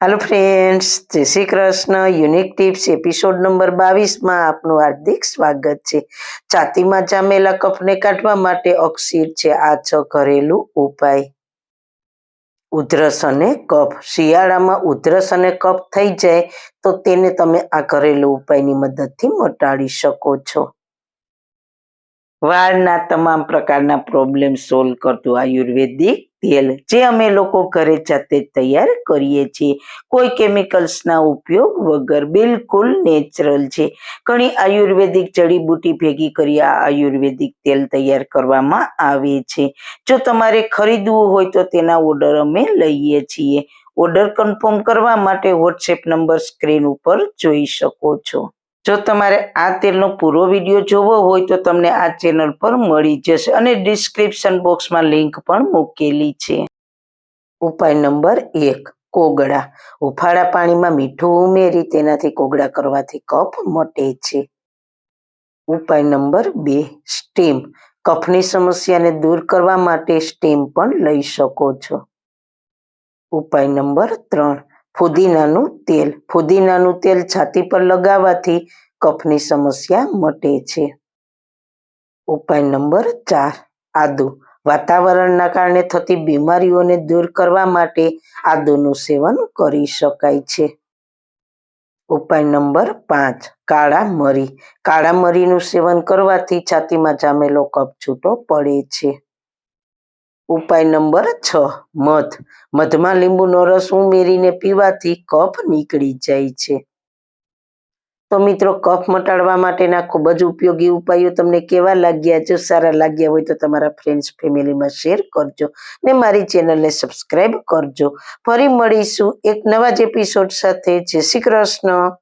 Hello friends, जय Shri Krishna. Unique tips episode number 22 માં આપનું હાર્દિક સ્વાગત છે। છાતીમાં જામેલા કફને કાઢવા માટે અક્ષીર છે આ 6 ઘરેલું ઉપાય। ઉધરસ અને કફ, શિયાળામાં ઉધરસ અને કફ થઈ જાય તો તેને તમે આ ઘરેલું ઉપાયની મદદથી મટાડી શકો છો। વાળના તમામ પ્રકારના પ્રોબ્લેમ સોલ્વ કરતું આયુર્વેદિક તેલ જે અમે લોકો ઘરે જાતે તૈયાર કરીએ છીએ, કોઈ કેમિકલ્સના ઉપયોગ વગર, બિલકુલ નેચરલ છે। ઘણી આયુર્વેદિક જડીબુટી ભેગી કરી આ આયુર્વેદિક તેલ તૈયાર કરવામાં આવે છે। જો તમારે ખરીદવું હોય તો તેના ઓર્ડર અમે લઈએ છીએ। ઓર્ડર કન્ફર્મ કરવા માટે વોટ્સએપ નંબર સ્ક્રીન ઉપર જોઈ શકો છો। જો તમારે આ તેલનો પૂરો વિડીયો જોવો હોય તો તમને આ ચેનલ પર મળી જશે અને ડિસ્ક્રિપ્શન બોક્સમાં લિંક પણ મૂકેલી છે। ઉપાય નંબર 1, કોગળા। હુંફાળા પાણીમાં મીઠું ઉમેરી તેનાથી કોગળા કરવાથી કફ મટે છે। ઉપાય નંબર 2, સ્ટીમ। કફની સમસ્યાને દૂર કરવા માટે સ્ટીમ પણ લઈ શકો છો। ઉપાય નંબર 3, ફુદીનાનું તેલ। ફુદીનાનું તેલ છાતી પર લગાવવાથી કફની સમસ્યા મટે છે। ઉપાય નંબર 4, આદુ। વાતાવરણના કારણે થતી બીમારીઓને દૂર કરવા માટે આદુનું સેવન કરી શકાય છે। ઉપાય નંબર 5, કાળા મરી। કાળા મરીનું સેવન કરવાથી છાતીમાં જામેલો કફ છૂટો પડે છે। ઉપાય નંબર 6, મધ। મધમાં લીંબુનો રસ ઉમેરીને પીવાથી કફ નીકળી જાય છે। તો મિત્રો, કફ મટાડવા માટેના ખૂબ જ ઉપયોગી ઉપાયો તમને કેવા લાગ્યા? જો સારા લાગ્યા હોય તો તમારા ફ્રેન્ડ્સ ફેમિલીમાં શેર કરજો ને મારી ચેનલને સબસ્ક્રાઈબ કરજો। ફરી મળીશું એક નવા જ એપિસોડ સાથે। જય શ્રી કૃષ્ણ।